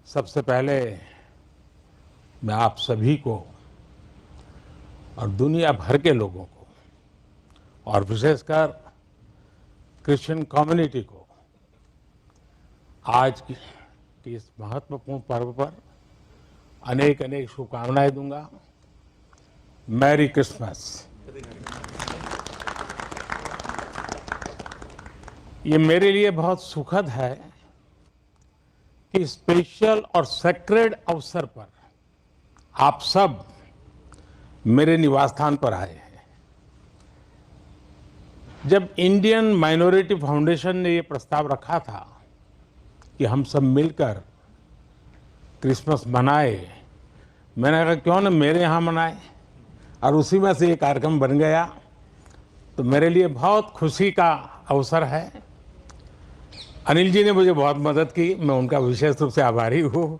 सबसे पहले मैं आप सभी को और दुनिया भर के लोगों को और विशेषकर क्रिश्चियन कम्युनिटी को आज की इस महत्वपूर्ण पर्व पर अनेक अनेक शुभकामनाएं दूंगा। Merry Christmas. ये मेरे लिए बहुत सुखद है कि स्पेशल और सेक्रेड अवसर पर आप सब मेरे निवास स्थान पर आए हैं। जब इंडियन माइनॉरिटी फाउंडेशन ने ये प्रस्ताव रखा था कि हम सब मिलकर क्रिसमस मनाए, मैंने कहा क्यों ना मेरे यहाँ मनाए, और उसी में से ये कार्यक्रम बन गया। तो मेरे लिए बहुत खुशी का अवसर है। अनिल जी ने मुझे बहुत मदद की, मैं उनका विशेष रूप से आभारी हूँ।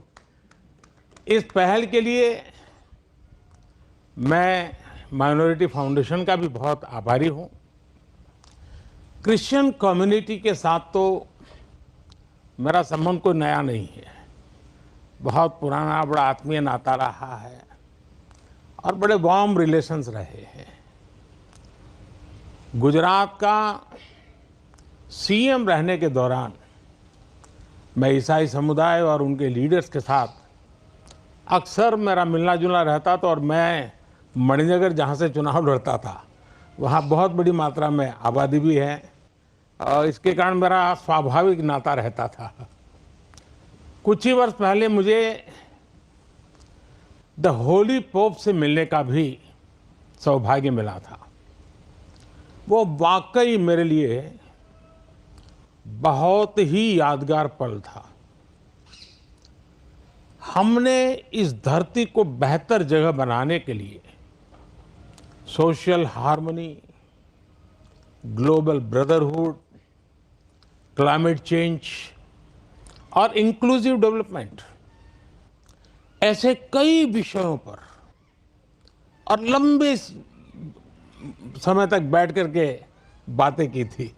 इस पहल के लिए मैं माइनॉरिटी फाउंडेशन का भी बहुत आभारी हूँ। क्रिश्चियन कम्युनिटी के साथ तो मेरा संबंध कोई नया नहीं है, बहुत पुराना बड़ा आत्मीय नाता रहा है और बड़े वार्म रिलेशंस रहे हैं। गुजरात का सीएम रहने के दौरान मैं ईसाई समुदाय और उनके लीडर्स के साथ अक्सर मेरा मिलना जुलना रहता था, और मैं मणिनगर जहाँ से चुनाव लड़ता था वहाँ बहुत बड़ी मात्रा में आबादी भी है, और इसके कारण मेरा स्वाभाविक नाता रहता था। कुछ ही वर्ष पहले मुझे द होली पोप से मिलने का भी सौभाग्य मिला था। वो वाकई मेरे लिए बहुत ही यादगार पल था। हमने इस धरती को बेहतर जगह बनाने के लिए social harmony, global brotherhood, climate change और इंक्लूसिव डेवलपमेंट ऐसे कई विषयों पर और लंबे समय तक बैठ करके बातें की थी।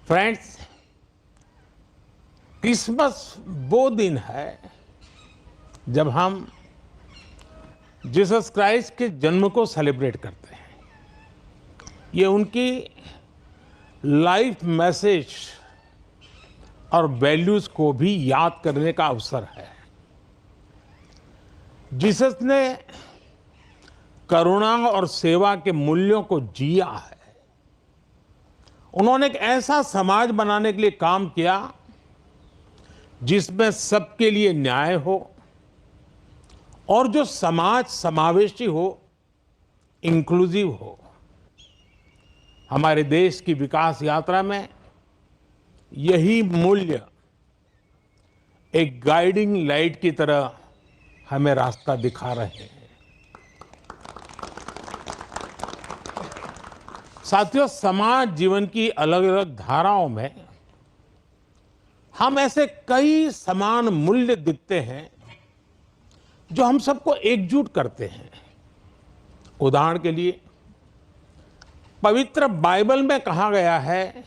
फ्रेंड्स, क्रिसमस वो दिन है जब हम जीसस क्राइस्ट के जन्म को सेलिब्रेट करते हैं। ये उनकी लाइफ मैसेज और वैल्यूज को भी याद करने का अवसर है। जीसस ने करुणा और सेवा के मूल्यों को जिया है। उन्होंने एक ऐसा समाज बनाने के लिए काम किया जिसमें सबके लिए न्याय हो और जो समाज समावेशी हो, इंक्लूसिव हो। हमारे देश की विकास यात्रा में यही मूल्य एक गाइडिंग लाइट की तरह हमें रास्ता दिखा रहे हैं। साथियों, समाज जीवन की अलग अलग धाराओं में हम ऐसे कई समान मूल्य दिखते हैं जो हम सबको एकजुट करते हैं। उदाहरण के लिए, पवित्र बाइबल में कहा गया है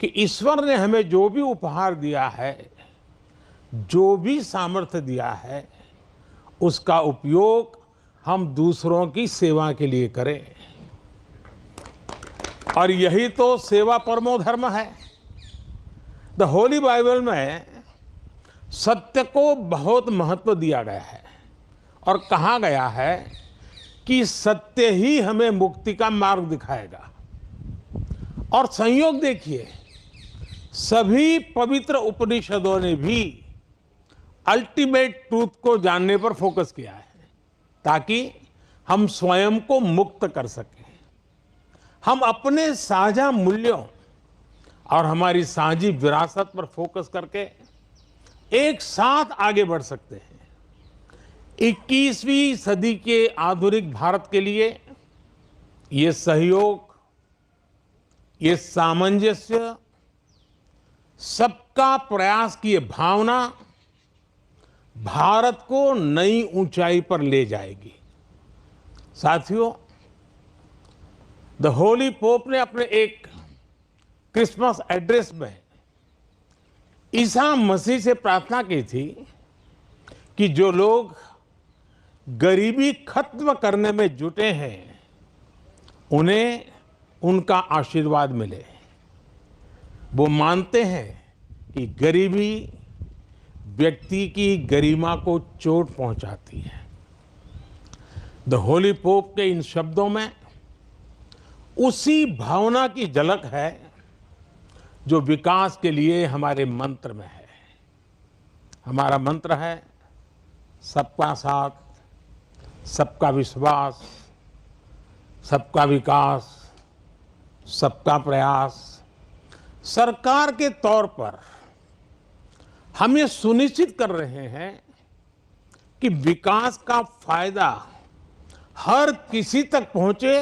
कि ईश्वर ने हमें जो भी उपहार दिया है, जो भी सामर्थ्य दिया है, उसका उपयोग हम दूसरों की सेवा के लिए करें। और यही तो सेवा परमो धर्म है। द होली बाइबल में सत्य को बहुत महत्व दिया गया है और कहा गया है कि सत्य ही हमें मुक्ति का मार्ग दिखाएगा। और संयोग देखिए, सभी पवित्र उपनिषदों ने भी अल्टीमेट ट्रूथ को जानने पर फोकस किया है ताकि हम स्वयं को मुक्त कर सकें। हम अपने साझा मूल्यों और हमारी साझी विरासत पर फोकस करके एक साथ आगे बढ़ सकते हैं। 21वीं सदी के आधुनिक भारत के लिए ये सहयोग, ये सामंजस्य, सबका प्रयास की ये भावना भारत को नई ऊंचाई पर ले जाएगी। साथियों, द होली पोप ने अपने एक क्रिसमस एड्रेस में ईसा मसीह से प्रार्थना की थी कि जो लोग गरीबी खत्म करने में जुटे हैं उन्हें उनका आशीर्वाद मिले। वो मानते हैं कि गरीबी व्यक्ति की गरिमा को चोट पहुंचाती है। द होली पोप के इन शब्दों में उसी भावना की झलक है जो विकास के लिए हमारे मंत्र में है। हमारा मंत्र है सबका साथ, सबका विश्वास, सबका विकास, सबका प्रयास। सरकार के तौर पर हम ये सुनिश्चित कर रहे हैं कि विकास का फायदा हर किसी तक पहुंचे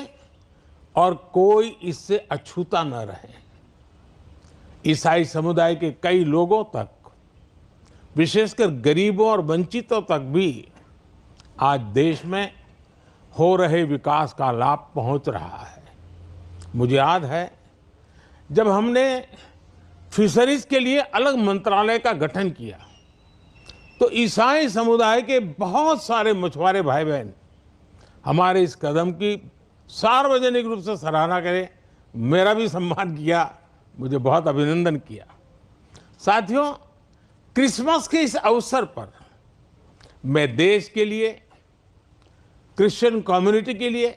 और कोई इससे अछूता न रहे। ईसाई समुदाय के कई लोगों तक, विशेषकर गरीबों और वंचितों तक भी आज देश में हो रहे विकास का लाभ पहुंच रहा है। मुझे याद है जब हमने फिशरीज के लिए अलग मंत्रालय का गठन किया तो ईसाई समुदाय के बहुत सारे मछुआरे भाई बहन हमारे इस कदम की सार्वजनिक रूप से सराहना करें, मेरा भी सम्मान किया, मुझे बहुत अभिनंदन किया। साथियों, क्रिसमस के इस अवसर पर मैं देश के लिए, क्रिश्चियन कम्युनिटी के लिए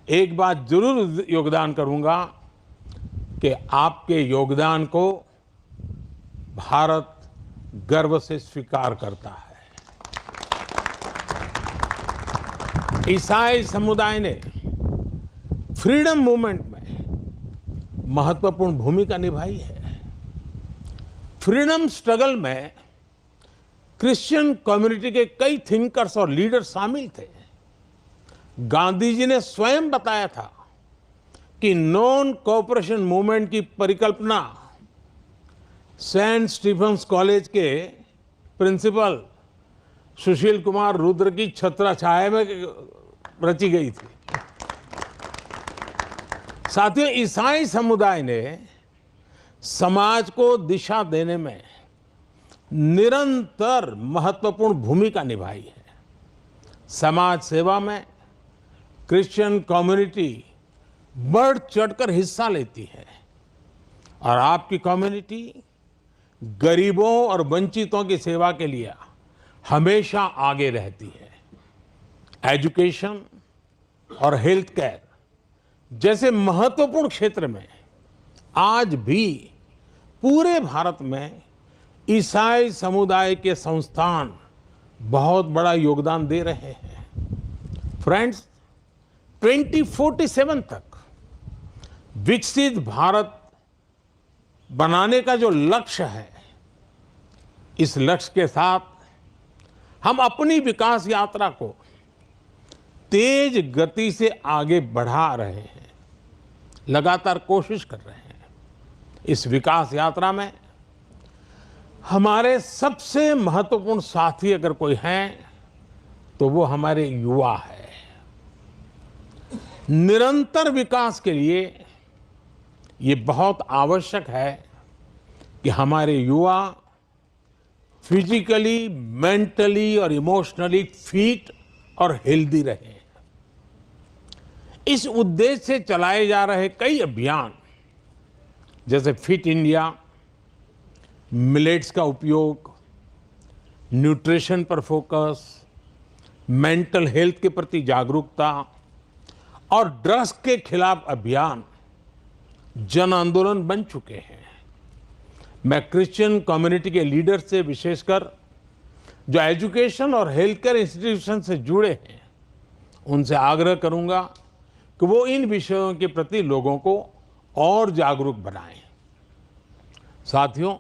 एक बात जरूर योगदान करूंगा कि आपके योगदान को भारत गर्व से स्वीकार करता है। ईसाई समुदाय ने फ्रीडम मूवमेंट में महत्वपूर्ण भूमिका निभाई है। फ्रीडम स्ट्रगल में क्रिश्चियन कम्युनिटी के कई थिंकर्स और लीडर्स शामिल थे। गांधी जी ने स्वयं बताया था कि नॉन कोऑपरेशन मूवमेंट की परिकल्पना सेंट स्टीफेंस कॉलेज के प्रिंसिपल सुशील कुमार रुद्र की छत्रछाया में रची गई थी। साथियों, ईसाई समुदाय ने समाज को दिशा देने में निरंतर महत्वपूर्ण भूमिका निभाई है। समाज सेवा में क्रिश्चियन कम्युनिटी बढ़ चढ़कर हिस्सा लेती है और आपकी कम्युनिटी गरीबों और वंचितों की सेवा के लिए हमेशा आगे रहती है। एजुकेशन और हेल्थ केयर जैसे महत्वपूर्ण क्षेत्र में आज भी पूरे भारत में ईसाई समुदाय के संस्थान बहुत बड़ा योगदान दे रहे हैं। फ्रेंड्स, 2047 तक विकसित भारत बनाने का जो लक्ष्य है, इस लक्ष्य के साथ हम अपनी विकास यात्रा को तेज गति से आगे बढ़ा रहे हैं, लगातार कोशिश कर रहे हैं। इस विकास यात्रा में हमारे सबसे महत्वपूर्ण साथी अगर कोई हैं तो वो हमारे युवा है। निरंतर विकास के लिए ये बहुत आवश्यक है कि हमारे युवा फिजिकली, मेंटली और इमोशनली फिट और हेल्दी रहें। इस उद्देश्य से चलाए जा रहे कई अभियान जैसे फिट इंडिया, मिलेट्स का उपयोग, न्यूट्रिशन पर फोकस, मेंटल हेल्थ के प्रति जागरूकता और ड्रग्स के खिलाफ अभियान जन आंदोलन बन चुके हैं। मैं क्रिश्चियन कम्युनिटी के लीडर से, विशेषकर जो एजुकेशन और हेल्थ केयर इंस्टीट्यूशन से जुड़े हैं, उनसे आग्रह करूंगा कि वो इन विषयों के प्रति लोगों को और जागरूक बनाएं। साथियों,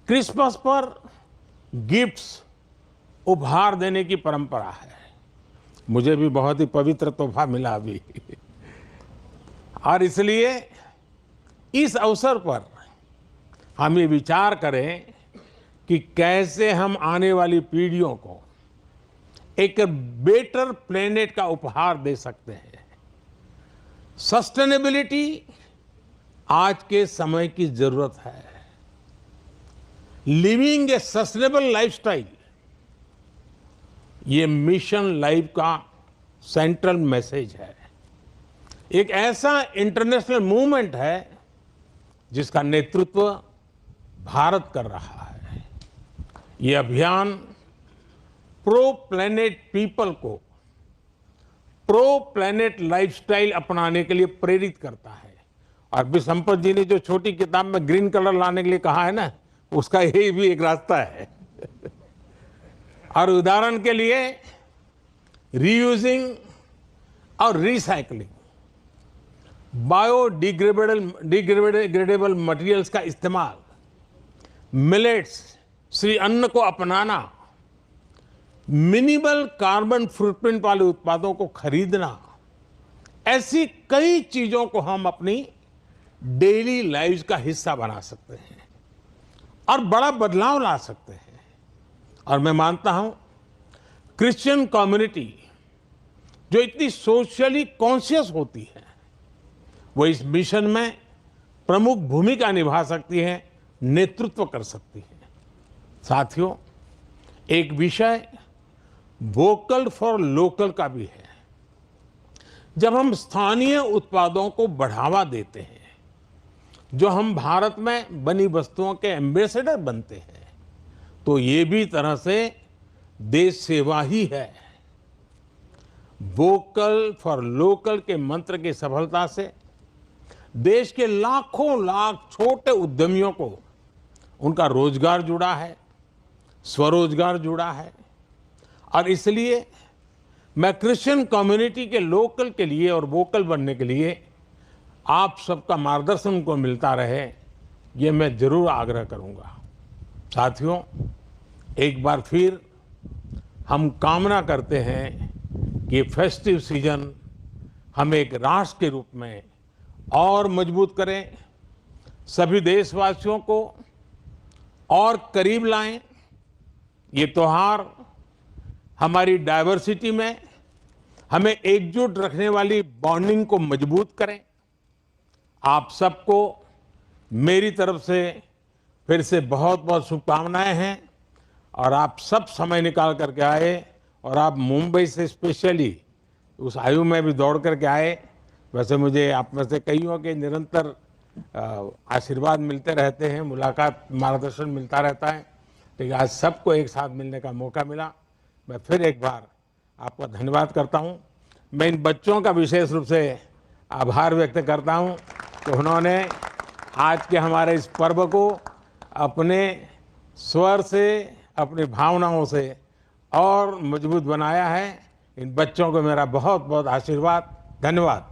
क्रिसमस पर गिफ्ट्स, उपहार देने की परंपरा है। मुझे भी बहुत ही पवित्र तोहफा मिला अभी और इसलिए इस अवसर पर हम ये विचार करें कि कैसे हम आने वाली पीढ़ियों को एक बेटर प्लेनेट का उपहार दे सकते हैं। सस्टेनेबिलिटी आज के समय की जरूरत है। लिविंग ए सस्टेनेबल लाइफस्टाइल, ये मिशन लाइफ का सेंट्रल मैसेज है। एक ऐसा इंटरनेशनल मूवमेंट है जिसका नेतृत्व भारत कर रहा है। ये अभियान प्रो प्लेनेट पीपल को प्रो प्लेनेट लाइफस्टाइल अपनाने के लिए प्रेरित करता है। और भी संपत जी ने जो छोटी किताब में ग्रीन कलर लाने के लिए कहा है ना, उसका यही भी एक रास्ता है। और उदाहरण के लिए रीयूजिंग और रिसाइकलिंग, बायोडिग्रेडेबल मटेरियल्स का इस्तेमाल, मिलेट्स श्री अन्न को अपनाना, मिनिमल कार्बन फुटप्रिंट वाले उत्पादों को खरीदना, ऐसी कई चीजों को हम अपनी डेली लाइफ का हिस्सा बना सकते हैं और बड़ा बदलाव ला सकते हैं। और मैं मानता हूं क्रिश्चियन कम्युनिटी जो इतनी सोशली कॉन्शियस होती है, वो इस मिशन में प्रमुख भूमिका निभा सकती है, नेतृत्व कर सकती है। साथियों, एक विषय वोकल फॉर लोकल का भी है। जब हम स्थानीय उत्पादों को बढ़ावा देते हैं, जो हम भारत में बनी वस्तुओं के एम्बेसडर बनते हैं, तो ये भी तरह से देश सेवा ही है। वोकल फॉर लोकल के मंत्र की सफलता से देश के लाखों लाख छोटे उद्यमियों को उनका रोजगार जुड़ा है, स्वरोजगार जुड़ा है। और इसलिए मैं क्रिश्चियन कम्युनिटी के लोकल के लिए और वोकल बनने के लिए आप सबका मार्गदर्शन को मिलता रहे, ये मैं जरूर आग्रह करूंगा। साथियों, एक बार फिर हम कामना करते हैं कि फेस्टिव सीजन हम एक राष्ट्र के रूप में और मजबूत करें, सभी देशवासियों को और करीब लाएं। ये त्योहार हमारी डाइवर्सिटी में हमें एकजुट रखने वाली बॉन्डिंग को मजबूत करें। आप सबको मेरी तरफ से फिर से बहुत बहुत शुभकामनाएं हैं। और आप सब समय निकाल करके आए और आप मुंबई से स्पेशली उस आयु में भी दौड़ करके आए। वैसे मुझे आप में से कईयों के निरंतर आशीर्वाद मिलते रहते हैं, मुलाकात, मार्गदर्शन मिलता रहता है, लेकिन आज सबको एक साथ मिलने का मौका मिला। मैं फिर एक बार आपका धन्यवाद करता हूं। मैं इन बच्चों का विशेष रूप से आभार व्यक्त करता हूं कि उन्होंने आज के हमारे इस पर्व को अपने स्वर से, अपनी भावनाओं से और मजबूत बनाया है। इन बच्चों को मेरा बहुत बहुत आशीर्वाद, धन्यवाद।